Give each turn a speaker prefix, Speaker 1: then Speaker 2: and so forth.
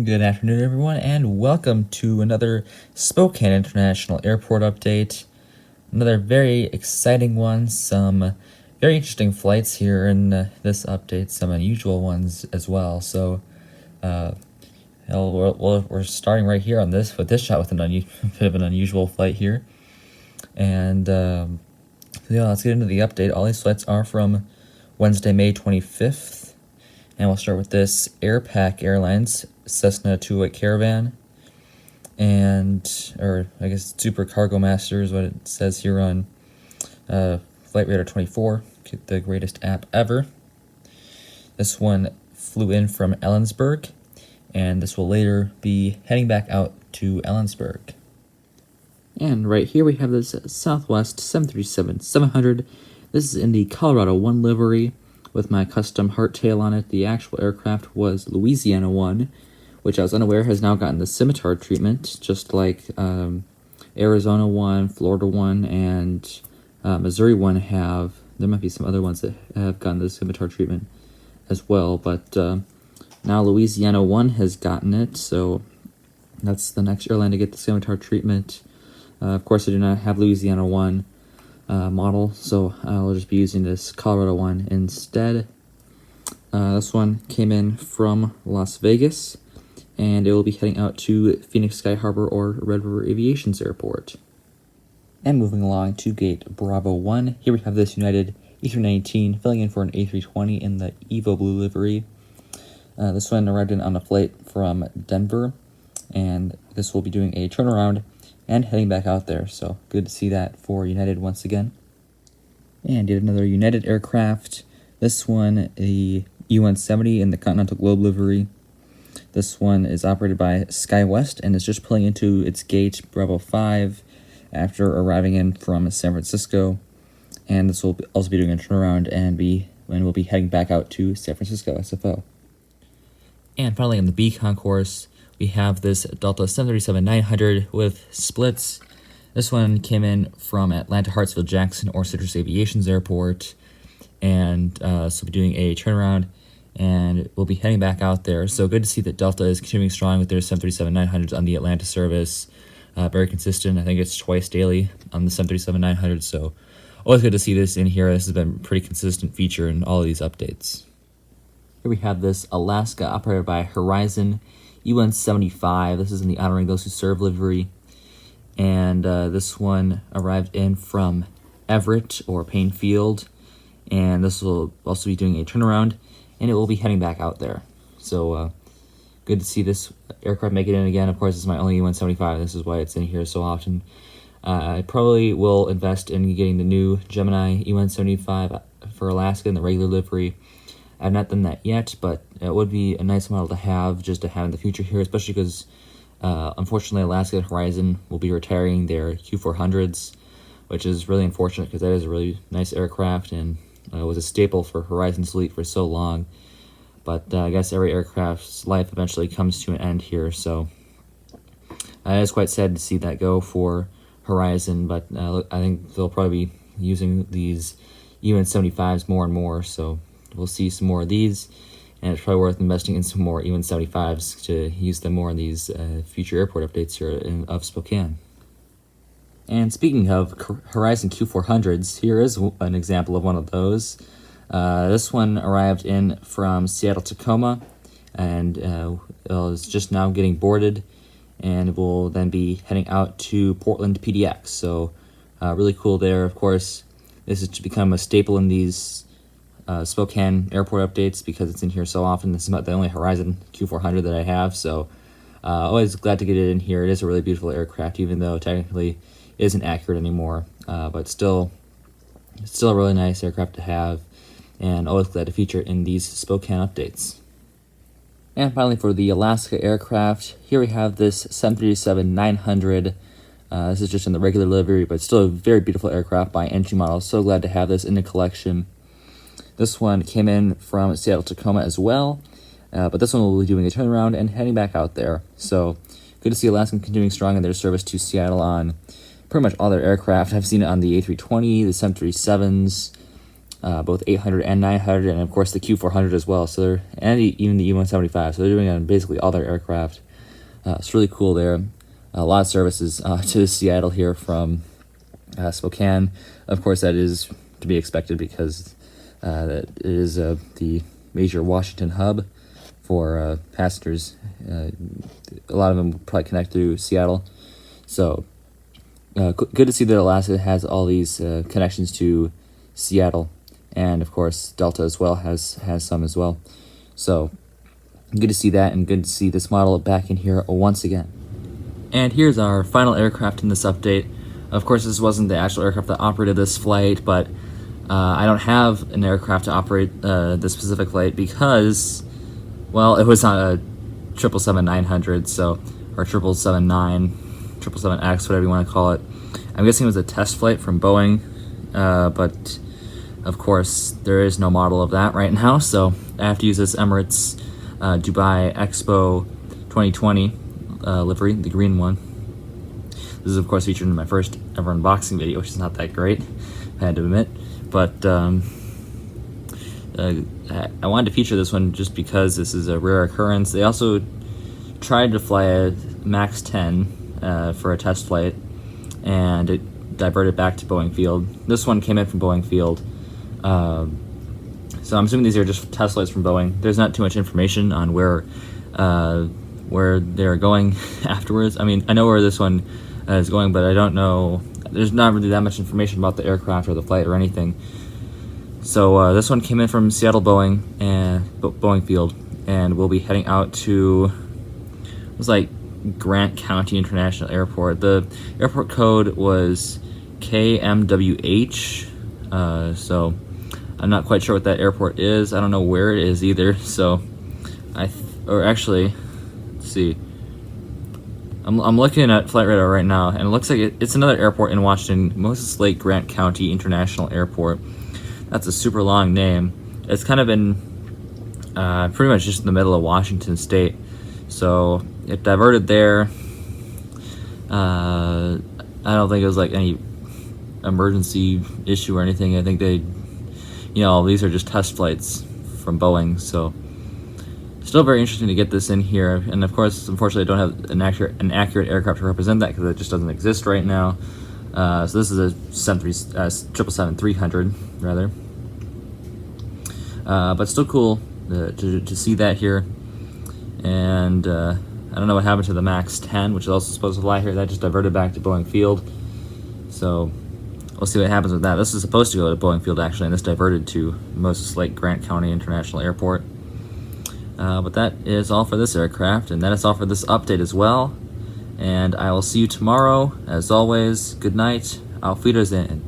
Speaker 1: Good afternoon, everyone, and welcome to another Spokane International Airport update. Another very exciting one, some very interesting flights here in this update, some unusual ones as well. So, we're starting right here on this with this shot with a bit of an unusual flight here. And let's get into the update. All these flights are from Wednesday, May 25th. And we'll start with this Airpac Airlines Cessna 208 Caravan, or I guess Super Cargo Master is what it says here on Flight Radar 24, the greatest app ever. This one flew in from Ellensburg, and this will later be heading back out to Ellensburg. And right here we have this Southwest 737-700. This is in the Colorado 1 livery with my custom hardtail on it. The actual aircraft was Louisiana 1, which I was unaware has now gotten the scimitar treatment, just like Arizona 1, Florida 1, and Missouri 1 have. There might be some other ones that have gotten the scimitar treatment as well, but now Louisiana 1 has gotten it, so that's the next airline to get the scimitar treatment. Of course, I do not have Louisiana 1 model, so I'll just be using this Colorado one instead. This one came in from Las Vegas, and it will be heading out to Phoenix Sky Harbor or Red River Aviation's airport. And moving along to gate Bravo 1, here we have this United A319 filling in for an A320 in the Evo Blue livery. This one arrived in on a flight from Denver, and this will be doing a turnaround and heading back out there, so good to see that for United once again. And yet another United aircraft, this one the E-170 in the Continental Globe livery. This one is operated by SkyWest and is just pulling into its gate Bravo 5 after arriving in from San Francisco, and this will also be doing a turnaround and will be heading back out to San Francisco SFO. And finally on the B concourse, we have this Delta 737-900 with splits. This one came in from Atlanta Hartsfield Jackson or Citrus Aviation's airport, and so we'll be doing a turnaround, and we'll be heading back out there. So good to see that Delta is continuing strong with their 737-900s on the Atlanta service. Very consistent. I think it's twice daily on the 737-900, so always good to see this in here. This has been a pretty consistent feature in all of these updates. Here we have this Alaska operated by Horizon E-175. This is in the Honoring Those Who Serve livery, and this one arrived in from Everett or Boeing Field, and this will also be doing a turnaround, and it will be heading back out there. So good to see this aircraft make it in again. Of course, it's my only E-175. This is why it's in here so often. I probably will invest in getting the new Gemini E-175 for Alaska in the regular livery. I've not done that yet, but it would be a nice model to have in the future here, especially because, unfortunately, Alaska and Horizon will be retiring their Q400s, which is really unfortunate because that is a really nice aircraft and was a staple for Horizon's fleet for so long. But I guess every aircraft's life eventually comes to an end here, so it is quite sad to see that go for Horizon, but I think they'll probably be using these E-175s more and more, so we'll see some more of these, and it's probably worth investing in some more E-175s to use them more in these future airport updates here of Spokane. And speaking of Horizon Q400s, here is an example of one of those. This one arrived in from Seattle Tacoma, and is just now getting boarded, and will then be heading out to Portland PDX. So really cool there. Of course, this has become a staple in these Spokane airport updates because it's in here so often. This is about the only Horizon Q400 that I have, so always glad to get it in here. It is a really beautiful aircraft, even though technically it isn't accurate anymore, but still a really nice aircraft to have, and always glad to feature in these Spokane updates. And finally, for the Alaska aircraft, here we have this 737-900. This is just in the regular livery, but still a very beautiful aircraft by entry model. So glad to have this in the collection. This one came in from Seattle Tacoma as well, but this one will be doing a turnaround and heading back out there. So good to see Alaska continuing strong in their service to Seattle on pretty much all their aircraft. I've seen it on the A320, the 737s, both 800 and 900, and of course the Q400 as well. So and even the E175. So they're doing it on basically all their aircraft. It's really cool there. A lot of services to Seattle here from Spokane. Of course, that is to be expected because it is the major Washington hub for passengers. A lot of them probably connect through Seattle. So good to see that Alaska has all these connections to Seattle, and of course Delta as well has some as well. So good to see that, and good to see this model back in here once again. And here's our final aircraft in this update. Of course, this wasn't the actual aircraft that operated this flight, but I don't have an aircraft to operate this specific flight because, well, it was on a 777-900, so, or 777-9, 777X, whatever you want to call it. I'm guessing it was a test flight from Boeing, but of course there is no model of that right now, so I have to use this Emirates Dubai Expo 2020 livery, the green one. This is of course featured in my first ever unboxing video, which is not that great, I had to admit, but I wanted to feature this one just because this is a rare occurrence. They also tried to fly a MAX 10 for a test flight, and it diverted back to Boeing Field. This one came in from Boeing Field, so I'm assuming these are just test flights from Boeing. There's not too much information on where they're going afterwards. I mean, I know where this one is going, but I don't know. There's not really that much information about the aircraft or the flight or anything. So this one came in from Seattle Boeing and Boeing Field, and we'll be heading out to, it was like Grant County International Airport. The airport code was KMWH, so I'm not quite sure what that airport is. I don't know where it is either, so or actually, let's see. I'm looking at Flight Radar right now, and it looks like it's another airport in Washington, Moses Lake Grant County International Airport. That's a super long name. It's kind of in pretty much just in the middle of Washington State. So it diverted there. I don't think it was like any emergency issue or anything. I think they, these are just test flights from Boeing. So still very interesting to get this in here. And of course, unfortunately, I don't have an accurate aircraft to represent that because it just doesn't exist right now. So this is a 777-300 rather, but still cool to see that here. And I don't know what happened to the MAX 10, which is also supposed to fly here. That just diverted back to Boeing Field. So we'll see what happens with that. This is supposed to go to Boeing Field actually, and this diverted to Moses Lake Grant County International Airport. But that is all for this aircraft, and that is all for this update as well. And I will see you tomorrow. As always, good night. Auf Wiedersehen.